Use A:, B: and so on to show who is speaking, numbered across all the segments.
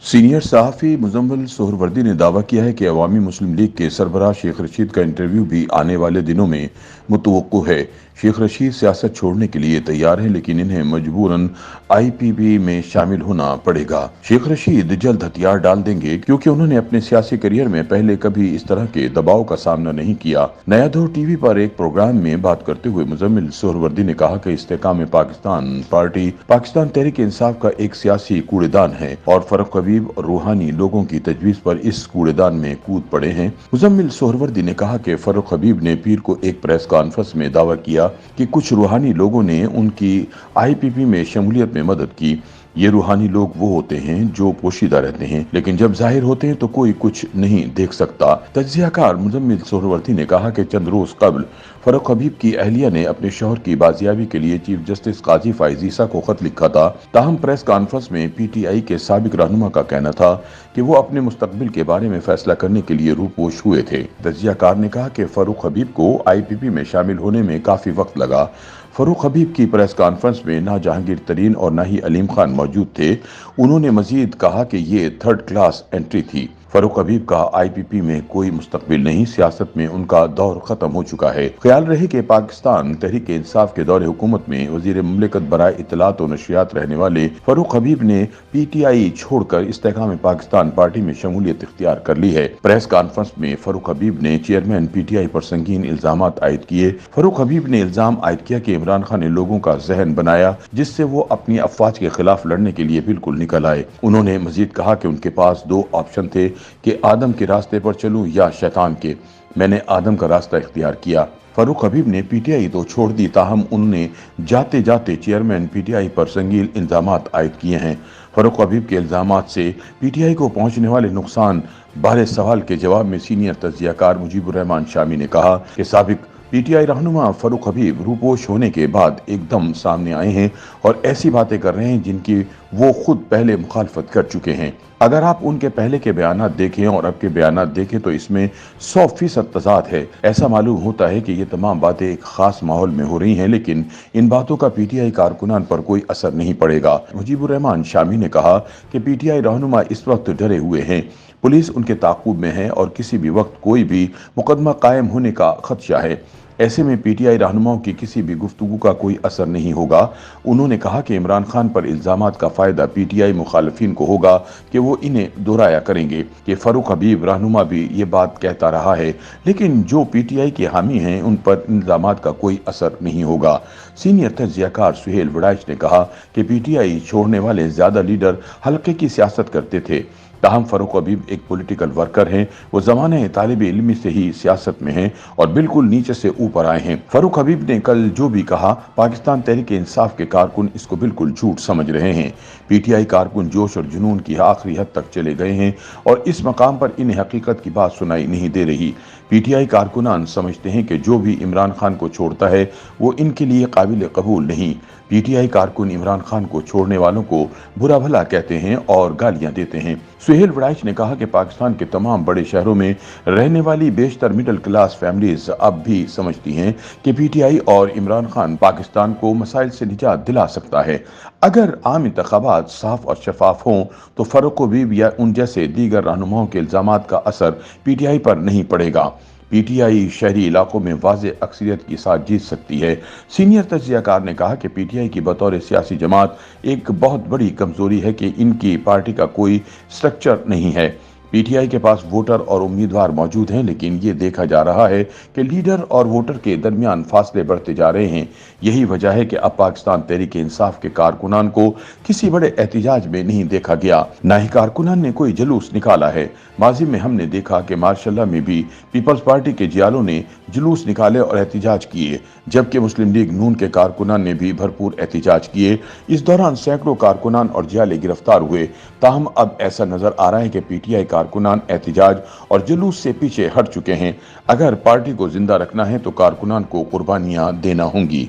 A: Senior सहाफ़ी मुज़म्मिल सोहरवर्दी ने दावा किया है कि अवामी मुस्लिम लीग के सरबराह शेख रशीद का इंटरव्यू भी आने वाले दिनों में मुतवक्को है। शेख रशीद सियासत छोड़ने के लिए तैयार हैं, लेकिन इन्हें मजबूरन आईपीपी में शामिल होना पड़ेगा। शेख रशीद जल्द हथियार डाल देंगे, क्योंकि उन्होंने अपने सियासी करियर में पहले कभी इस तरह के दबाव का सामना नहीं किया। नया दौर टीवी पर एक प्रोग्राम में बात करते हुए मुज़म्मिल सोहरवर्दी ने कहा कि इस्तेकाम पाकिस्तान पार्टी पाकिस्तान तहरीक इंसाफ का एक सियासी कूड़ेदान है और फरूख हबीब और रूहानी लोगों की तजवीज़ पर इस कूड़ेदान में कूद पड़े हैं। मुज़म्मिल सोहरवर्दी ने कहा कि फरूख हबीब ने पीर को एक प्रेस कॉन्फ्रेंस में दावा किया कि कुछ रूहानी लोगों ने उनकी आईपीपी में शमूलियत में मदद की। ये रूहानी लोग वो होते हैं जो पोशीदा रहते हैं, लेकिन जब जाहिर होते हैं तो कोई कुछ नहीं देख सकता। तज्जियाकार मुज़म्मिल सोहरवर्दी ने कहा कि चंद रोज कबल फरूख हबीब की अहलिया ने अपने शौहर की बाजियाबी के लिए चीफ जस्टिस काजी फायज ईसा को खत लिखा था। ताहम प्रेस कॉन्फ्रेंस में पीटीआई के साबिक रहनुमा का कहना था कि वो अपने मुस्तकबिल के बारे में फैसला करने के लिए रूपोश हुए थे। तज्जियाकार ने कहा कि फरूख हबीब को आईपीपी में शामिल होने में काफी वक्त लगा। फरूख हबीब की प्रेस कॉन्फ्रेंस में ना जहांगीर तरीन और ना ही अलीम खान मौजूद थे। उन्होंने मजीद कहा कि ये थर्ड क्लास एंट्री थी। फरूख हबीब का आईपीपी में कोई मुस्तकबिल नहीं, सियासत में उनका दौर खत्म हो चुका है। ख्याल रहे कि पाकिस्तान तहरीक इंसाफ के दौरे हुकूमत में वजीर मुमलिकत बराए इत्तलात और नशरियात रहने वाले फरूख हबीब ने पीटीआई छोड़कर इस्तेकाम पाकिस्तान पार्टी में शमूलियत इख्तियार कर ली है। प्रेस कॉन्फ्रेंस में फरूख हबीब ने चेयरमैन पीटीआई पर संगीन इल्जामात आयद किए। फरूख हबीब ने इल्जाम आयद किया कि इमरान खान ने लोगों का जहन बनाया, जिससे वो अपनी अफवाज के खिलाफ लड़ने के लिए बिल्कुल निकल आए। उन्होंने मजीद कहा कि उनके पास दो ऑप्शन थे कि आदम के रास्ते पर चलूं या शैतान के। मैंने आदम का रास्ता इख्तियार किया। फरूख हबीब ने पीटीआई तो छोड़ दी, ताहम उन्होंने जाते जाते चेयरमैन पीटीआई पर संगीन इल्जामात आयद किए हैं। फरूख हबीब के इल्जामात से पीटीआई को पहुंचने वाले नुकसान बारे सवाल के जवाब में सीनियर तज्जियाकार मुजीबुर रहमान शामी ने कहा कि साबिक पीटीआई रहनुमा फरूख हबीब रूपोश होने के बाद एकदम सामने आए हैं और ऐसी बातें कर रहे हैं जिनकी वो खुद पहले मुखालफत कर चुके हैं। अगर आप उनके पहले के बयानात देखें और अब के बयानात देखें तो इसमें 100% तजाद है। ऐसा मालूम होता है कि ये तमाम बातें एक खास माहौल में हो रही हैं, लेकिन इन बातों का पीटीआई कारकुनान पर कोई असर नहीं पड़ेगा। मुजीबुर रहमान शामी ने कहा कि पीटीआई रहनुमा इस वक्त डरे हुए हैं। पुलिस उनके ताक़ुब में है और किसी भी वक्त कोई भी मुकदमा कायम होने का खदशा है। ऐसे में पीटीआई रहनुमाओं की किसी भी गुफ्तगू का कोई असर नहीं होगा। उन्होंने कहा कि इमरान खान पर इल्जामात का फायदा पीटीआई मुखालिफिन को होगा कि वो इन्हें दोहराया करेंगे कि फरूख हबीब रहनुमा भी ये बात कहता रहा है, लेकिन जो पीटीआई के हामी हैं उन पर इल्जामात का कोई असर नहीं होगा। सीनियर तज्जियाकार सुहेल वड़ाइच ने कहा कि पीटीआई छोड़ने वाले ज्यादा लीडर हल्के की सियासत करते थे। ताहम फरूख हबीब एक पॉलिटिकल वर्कर हैं। वो ज़माने तालिब इल्मी से ही सियासत में हैं और बिल्कुल नीचे से ऊपर आए हैं। फरूख हबीब ने कल जो भी कहा, पाकिस्तान तहरीक इंसाफ के कारकुन इसको बिल्कुल झूठ समझ रहे हैं। पीटीआई कारकुन जोश और जुनून की आखिरी हद तक चले गए हैं और इस मकाम पर इन्हें हकीकत की बात सुनाई नहीं दे रही। पीटीआई कारकुनान समझते हैं कि जो भी इमरान खान को छोड़ता है वो इनके लिए काबिल कबूल नहीं। पीटीआई कारकुन इमरान खान को छोड़ने वालों को बुरा भला कहते हैं और गालियां देते हैं। सुहेल वड़ाइच ने कहा कि पाकिस्तान के तमाम बड़े शहरों में रहने वाली बेशतर मिडिल क्लास फैमिलीज अब भी समझती हैं कि पीटीआई और इमरान खान पाकिस्तान को मसाइल से निजात दिला सकता है। अगर आम इंतखाबात साफ और शफाफ हों तो फरूख हबीब या उन जैसे दीगर रहनुमाओं के इल्जामात का असर पीटीआई पर नहीं पड़ेगा। पीटीआई शहरी इलाकों में वाज़ेह अक्सरियत के साथ जीत सकती है। सीनियर तज्जियाकार ने कहा कि पीटीआई की बतौर सियासी जमात एक बहुत बड़ी कमजोरी है कि इनकी पार्टी का कोई स्ट्रक्चर नहीं है। पीटीआई के पास वोटर और उम्मीदवार मौजूद हैं, लेकिन ये देखा जा रहा है कि लीडर और वोटर के दरमियान फासले बढ़ते जा रहे हैं। यही वजह है कि अब पाकिस्तान तहरीक इंसाफ के कारकुनान को किसी बड़े एहतिजाज में नहीं देखा गया, ना ही कारकुनान ने कोई जुलूस निकाला है। माजी में हमने देखा कि मार्शल्ला में भी पीपल्स पार्टी के जियालों ने जुलूस निकाले और एहतिजाज किए, जबकि मुस्लिम लीग नून के कारकुनान ने भी भरपूर एहतिजाज किए। इस दौरान सैकड़ों कारकुनान और जियाले गिरफ्तार हुए। ताहम अब ऐसा नजर आ रहा है कि पीटीआई कारकुनान एहतिजाज और जुलूस से पीछे हट चुके हैं। अगर पार्टी को जिंदा रखना है तो कारकुनान को कुर्बानियां देना होंगी।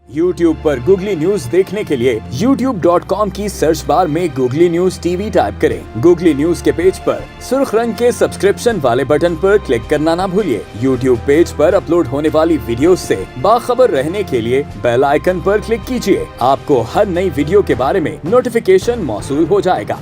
B: YouTube पर गूगली न्यूज देखने के लिए youtube.com की सर्च बार में गूगली न्यूज टीवी टाइप करें। गूगली न्यूज के पेज पर सुर्ख रंग के सब्सक्रिप्शन वाले बटन पर क्लिक करना ना भूलिए। YouTube पेज पर अपलोड होने वाली वीडियोस से बाखबर रहने के लिए बेल आइकन पर क्लिक कीजिए। आपको हर नई वीडियो के बारे में नोटिफिकेशन मौसूल हो जाएगा।